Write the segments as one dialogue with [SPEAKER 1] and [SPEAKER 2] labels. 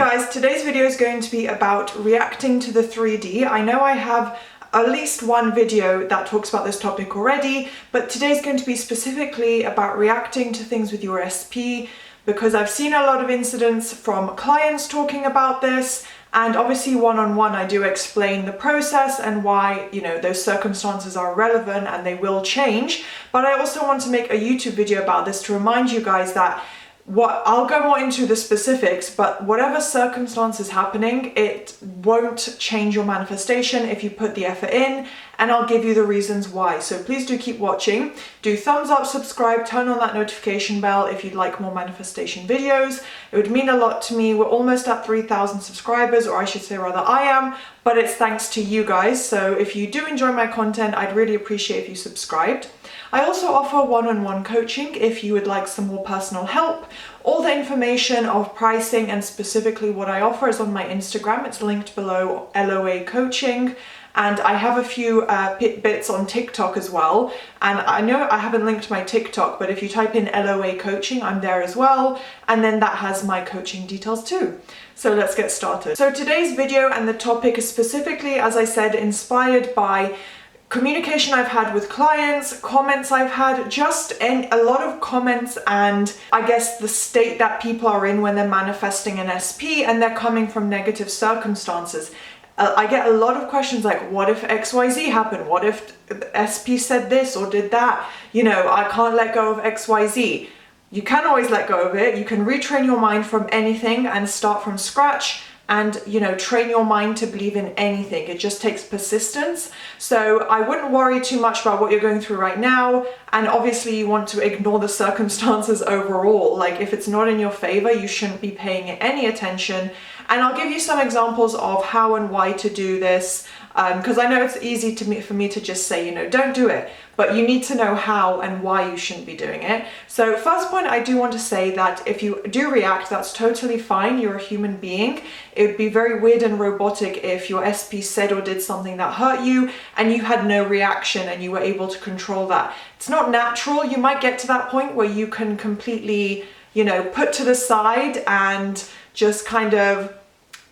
[SPEAKER 1] guys, today's video is going to be about reacting to the 3D. I know I have at least one video that talks about this topic already, but today's going to be specifically about reacting to things with your SP, because I've seen a lot of incidents from clients talking about this, and obviously one-on-one I do explain the process and why, you know, those circumstances are relevant and they will change. But I also want to make a YouTube video about this to remind you guys that I'll go more into the specifics, but whatever circumstance is happening, it won't change your manifestation if you put the effort in, and I'll give you the reasons why. So please do keep watching. Do thumbs up, subscribe, turn on that notification bell if you'd like more manifestation videos. It would mean a lot to me. We're almost at 3,000 subscribers, or I should say rather I am, but it's thanks to you guys. So if you do enjoy my content, I'd really appreciate if you subscribed. I also offer one-on-one coaching if you would like some more personal help. All the information of pricing and specifically what I offer is on my Instagram. It's linked below, LOA Coaching. And I have a few bits on TikTok as well. And I know I haven't linked my TikTok, but if you type in LOA Coaching, I'm there as well. And then that has my coaching details too. So let's get started. So today's video and the topic is specifically, as I said, inspired by communication I've had with clients, comments I've had, just a lot of comments, and I guess the state that people are in when they're manifesting an SP and they're coming from negative circumstances. I get a lot of questions like, what if XYZ happened? What if SP said this or did that? You know, I can't let go of XYZ. You can always let go of it. You can retrain your mind from anything and start from scratch. And, you know, train your mind to believe in anything. It just takes persistence. So I wouldn't worry too much about what you're going through right now. And obviously you want to ignore the circumstances overall. Like if it's not in your favor, you shouldn't be paying it any attention. And I'll give you some examples of how and why to do this. Because I know it's easy for me to just say, you know, don't do it, but you need to know how and why you shouldn't be doing it. So first point, I do want to say that if you do react, that's totally fine. You're a human being. It would be very weird and robotic if your SP said or did something that hurt you and you had no reaction and you were able to control that. It's not natural. You might get to that point where you can completely, you know, put to the side and just kind of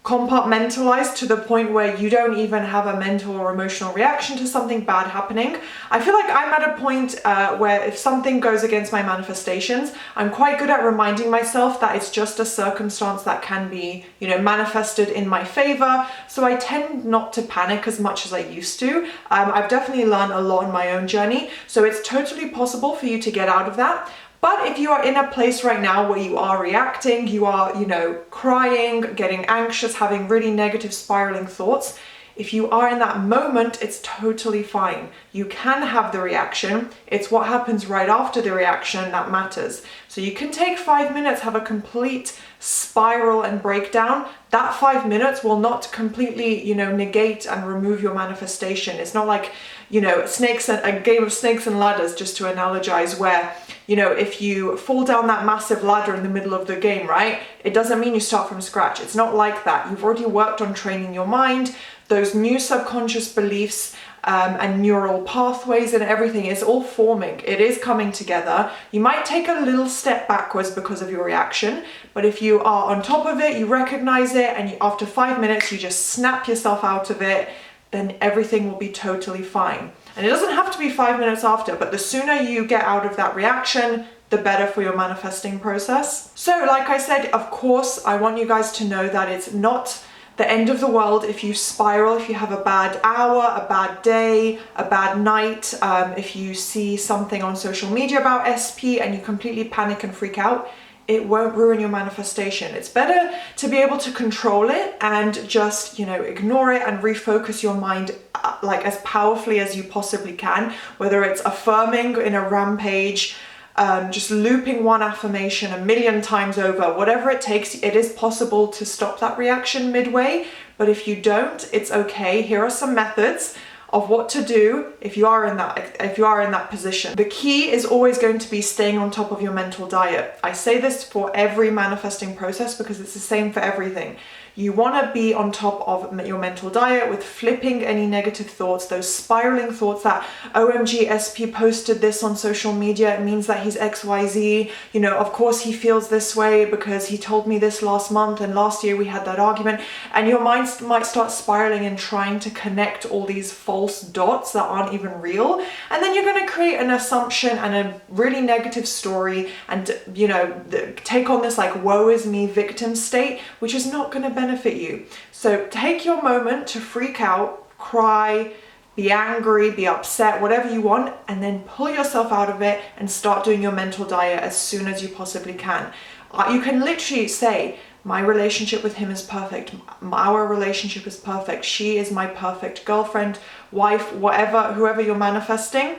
[SPEAKER 1] compartmentalized to the point where you don't even have a mental or emotional reaction to something bad happening. I feel like I'm at a point where if something goes against my manifestations, I'm quite good at reminding myself that it's just a circumstance that can be, you know, manifested in my favor. So I tend not to panic as much as I used to. I've definitely learned a lot on my own journey. So it's totally possible for you to get out of that. But if you are in a place right now where you are reacting, you are, you know, crying, getting anxious, having really negative spiraling thoughts, if you are in that moment, it's totally fine. You can have the reaction. It's what happens right after the reaction that matters. So you can take 5 minutes, have a complete spiral and breakdown. That 5 minutes will not completely, you know, negate and remove your manifestation. It's not like, you know, a game of snakes and ladders, just to analogize, where, you know, if you fall down that massive ladder in the middle of the game, right? It doesn't mean you start from scratch. It's not like that. You've already worked on training your mind. Those new subconscious beliefs and neural pathways and everything is all forming. It is coming together. You might take a little step backwards because of your reaction, but if you are on top of it, you recognize it, and after 5 minutes, you just snap yourself out of it, then everything will be totally fine. And it doesn't have to be 5 minutes after, but the sooner you get out of that reaction, the better for your manifesting process. So like I said, of course, I want you guys to know that it's not the end of the world if you spiral, if you have a bad hour, a bad day, a bad night, if you see something on social media about SP and you completely panic and freak out. It won't ruin your manifestation. It's better to be able to control it and just, you know, ignore it and refocus your mind like as powerfully as you possibly can, whether it's affirming in a rampage, just looping one affirmation 1,000,000 times over, whatever it takes. It is possible to stop that reaction midway, but if you don't, it's okay. Here are some methods. of what to do if you are in that position. The key is always going to be staying on top of your mental diet. I say this for every manifesting process because it's the same for everything. You want to be on top of your mental diet with flipping any negative thoughts, those spiraling thoughts that, OMG, SP posted this on social media, it means that he's XYZ, you know, of course he feels this way because he told me this last month and last year we had that argument. And your mind might start spiraling and trying to connect all these false dots that aren't even real. And then you're going to create an assumption and a really negative story and, you know, take on this like woe is me victim state, which is not going to benefit you. So take your moment to freak out, cry, be angry, be upset, whatever you want, and then pull yourself out of it and start doing your mental diet as soon as you possibly can. You can literally say, my relationship with him is perfect. Our relationship is perfect. She is my perfect girlfriend, wife, whatever, whoever you're manifesting.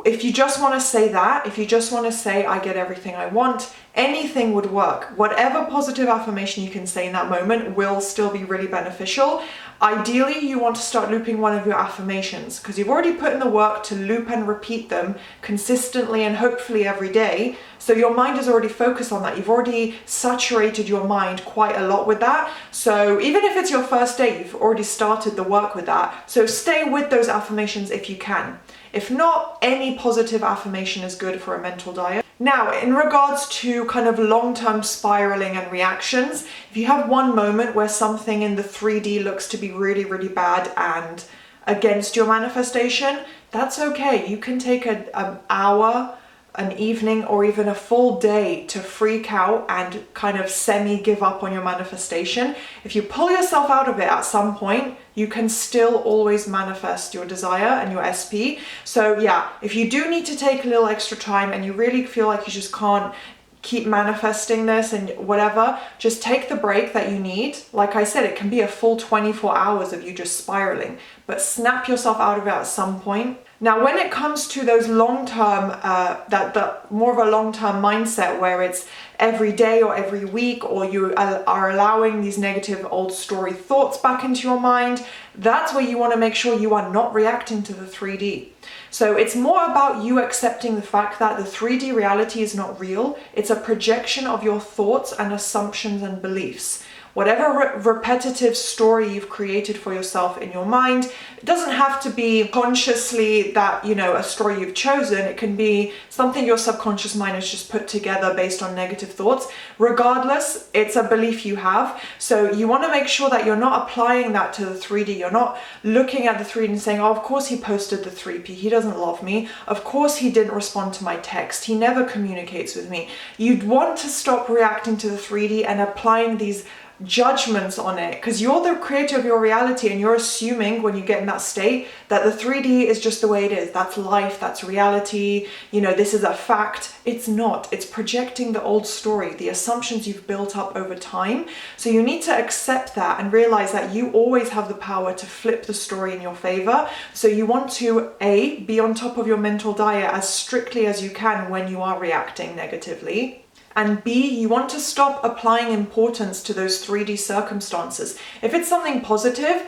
[SPEAKER 1] If you just want to say that, if you just want to say, I get everything I want, anything would work. Whatever positive affirmation you can say in that moment will still be really beneficial. Ideally, you want to start looping one of your affirmations because you've already put in the work to loop and repeat them consistently and hopefully every day. So your mind is already focused on that. You've already saturated your mind quite a lot with that. So even if it's your first day, you've already started the work with that. So stay with those affirmations if you can. If not, any positive affirmation is good for a mental diet. Now, in regards to kind of long-term spiraling and reactions, if you have one moment where something in the 3D looks to be really, really bad and against your manifestation, that's okay. You can take an hour, an evening, or even a full day to freak out and kind of semi-give up on your manifestation. If you pull yourself out of it at some point, you can still always manifest your desire and your SP. So yeah, if you do need to take a little extra time and you really feel like you just can't keep manifesting this and whatever, just take the break that you need. Like I said, it can be a full 24 hours of you just spiraling, but snap yourself out of it at some point. Now, when it comes to those long-term, that more of a long-term mindset where it's every day or every week, or you are allowing these negative old story thoughts back into your mind, that's where you want to make sure you are not reacting to the 3D. So it's more about you accepting the fact that the 3D reality is not real. It's a projection of your thoughts and assumptions and beliefs. Whatever repetitive story you've created for yourself in your mind, it doesn't have to be consciously that, you know, a story you've chosen. It can be something your subconscious mind has just put together based on negative thoughts. Regardless, it's a belief you have. So you want to make sure that you're not applying that to the 3D. You're not looking at the 3D and saying, oh, of course he posted the 3P. He doesn't love me. Of course he didn't respond to my text. He never communicates with me. You'd want to stop reacting to the 3D and applying these judgments on it, because you're the creator of your reality and you're assuming when you get in that state that the 3D is just the way it is. That's life, that's reality, you know, this is a fact. It's not. It's projecting the old story, the assumptions you've built up over time. So you need to accept that and realize that you always have the power to flip the story in your favor. So you want to A, be on top of your mental diet as strictly as you can when you are reacting negatively. And B, you want to stop applying importance to those 3D circumstances. If it's something positive,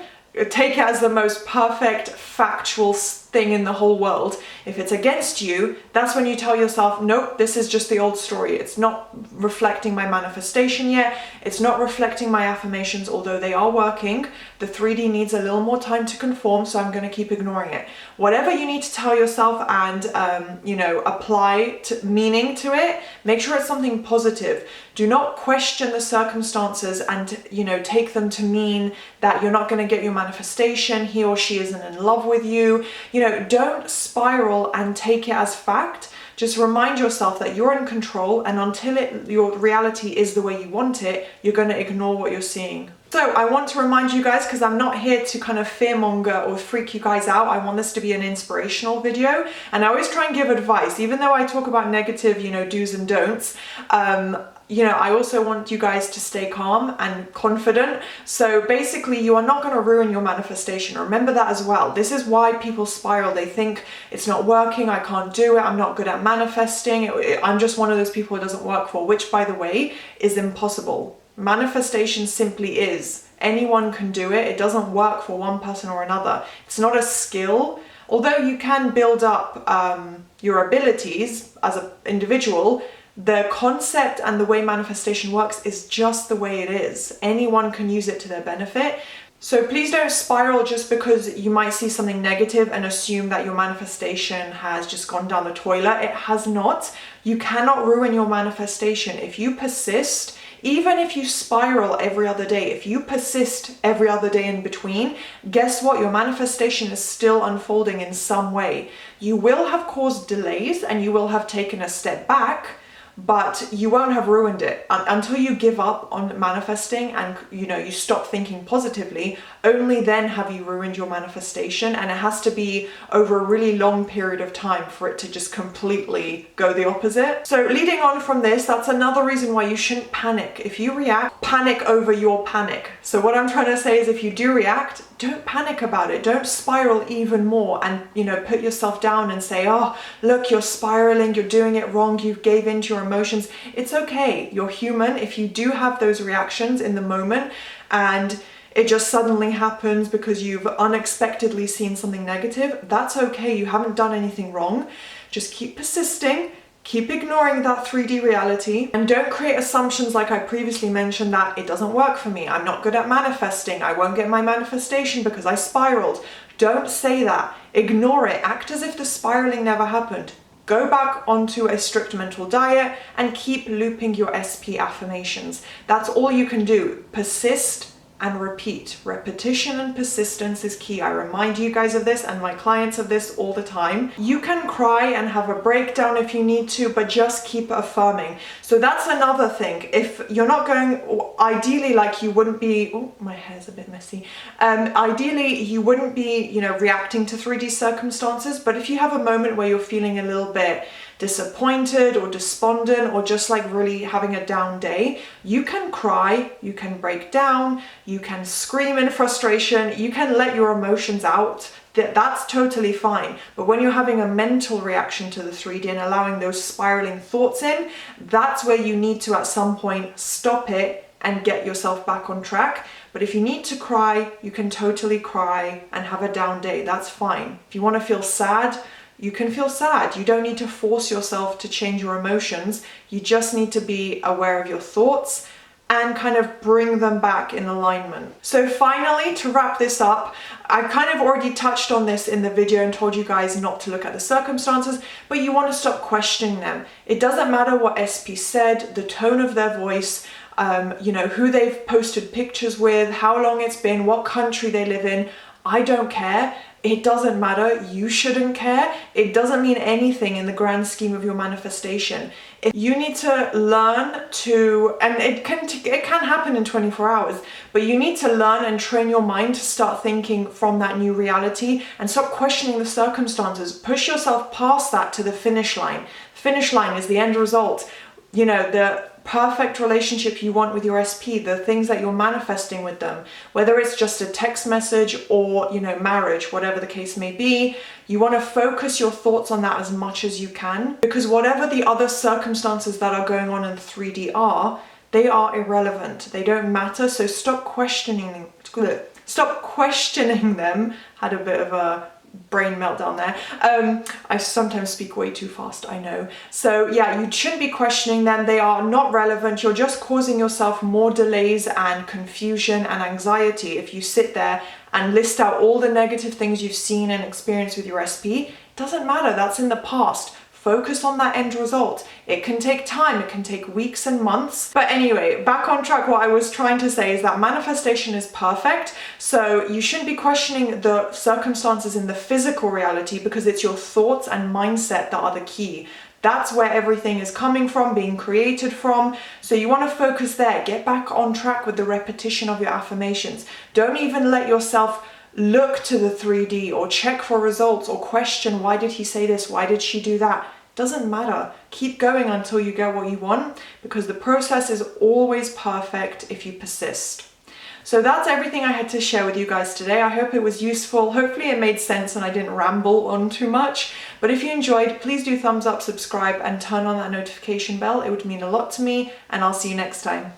[SPEAKER 1] take it as the most perfect, factual thing in the whole world. If it's against you, that's when you tell yourself, nope, this is just the old story. It's not reflecting my manifestation yet. It's not reflecting my affirmations, although they are working. The 3D needs a little more time to conform, so I'm going to keep ignoring it. Whatever you need to tell yourself and, you know, apply meaning to it, make sure it's something positive. Do not question the circumstances and, you know, take them to mean that you're not going to get your manifestation, he or she isn't in love with you. You know, don't spiral and take it as fact. Just remind yourself that you're in control, and until your reality is the way you want it, you're going to ignore what you're seeing. So I want to remind you guys, because I'm not here to kind of fearmonger or freak you guys out. I want this to be an inspirational video, and I always try and give advice, even though I talk about negative, you know, do's and don'ts. You know, I also want you guys to stay calm and confident. So basically, you are not going to ruin your manifestation. Remember that as well. This is why people spiral. They think it's not working, I can't do it, I'm not good at manifesting, I'm just one of those people it doesn't work for, which, by the way, is impossible. Manifestation simply is Anyone can do it. It doesn't work for one person or another. It's not a skill. Although you can build up your abilities as an individual, the concept and the way manifestation works is just the way it is. Anyone can use it to their benefit. So please don't spiral just because you might see something negative and assume that your manifestation has just gone down the toilet. It has not. You cannot ruin your manifestation. If you persist, even if you spiral every other day, if you persist every other day in between, guess what? Your manifestation is still unfolding in some way. You will have caused delays and you will have taken a step back, but you won't have ruined it. Until you give up on manifesting and you stop thinking positively, only then have you ruined your manifestation, and it has to be over a really long period of time for it to just completely go the opposite. So leading on from this, that's another reason why you shouldn't panic. If you react, panic over your panic. So what I'm trying to say is, if you do react, don't panic about it. Don't spiral even more and put yourself down and say, oh look, you're spiraling, you're doing it wrong, you gave in to your emotions. It's okay, you're human. If you do have those reactions in the moment and it just suddenly happens because you've unexpectedly seen something negative, that's okay. You haven't done anything wrong. Just keep persisting. Keep ignoring that 3D reality, and don't create assumptions like I previously mentioned that it doesn't work for me, I'm not good at manifesting, I won't get my manifestation because I spiraled. Don't say that. Ignore it. Act as if the spiraling never happened. Go back onto a strict mental diet and keep looping your SP affirmations. That's all you can do. Persist and repeat. Repetition and persistence is key. I remind you guys of this and my clients of this all the time. You can cry and have a breakdown if you need to, but just keep affirming. So that's another thing. If you're not going, ideally, like you wouldn't be, oh, my hair's a bit messy. Ideally, you wouldn't be, reacting to 3D circumstances, but if you have a moment where you're feeling a little bit disappointed or despondent or just like really having a down day, you can cry, you can break down, you can scream in frustration, you can let your emotions out. That's totally fine. But when you're having a mental reaction to the 3D and allowing those spiraling thoughts in, that's where you need to at some point stop it and get yourself back on track. But if you need to cry, you can totally cry and have a down day. That's fine. If you want to feel sad, you can feel sad. You don't need to force yourself to change your emotions. You just need to be aware of your thoughts and kind of bring them back in alignment. So finally, to wrap this up, I kind of already touched on this in the video and told you guys not to look at the circumstances, but you want to stop questioning them. It doesn't matter what SP said, the tone of their voice, who they've posted pictures with, how long it's been, what country they live in. I don't care. It doesn't matter. You shouldn't care. It doesn't mean anything in the grand scheme of your manifestation. You need to learn to, and it can happen in 24 hours, but you need to learn and train your mind to start thinking from that new reality and stop questioning the circumstances. Push yourself past that to the finish line. The finish line is the end result. The perfect relationship you want with your SP, the things that you're manifesting with them, whether it's just a text message or, marriage, whatever the case may be, you want to focus your thoughts on that as much as you can, because whatever the other circumstances that are going on in 3D are, they are irrelevant. They don't matter. So stop questioning them. Had a bit of a brain meltdown there. I sometimes speak way too fast, I know. So yeah, you shouldn't be questioning them. They are not relevant. You're just causing yourself more delays and confusion and anxiety if you sit there and list out all the negative things you've seen and experienced with your SP. It doesn't matter. That's in the past. Focus on that end result. It can take time, it can take weeks and months. But anyway, back on track, what I was trying to say is that manifestation is perfect. So you shouldn't be questioning the circumstances in the physical reality, because it's your thoughts and mindset that are the key. That's where everything is coming from, being created from. So you want to focus there. Get back on track with the repetition of your affirmations. Don't even let yourself look to the 3D or check for results or question, why did he say this? Why did she do that? Doesn't matter. Keep going until you get what you want, because the process is always perfect if you persist. So that's everything I had to share with you guys today. I hope it was useful. Hopefully it made sense and I didn't ramble on too much. But if you enjoyed, please do thumbs up, subscribe, and turn on that notification bell. It would mean a lot to me, and I'll see you next time.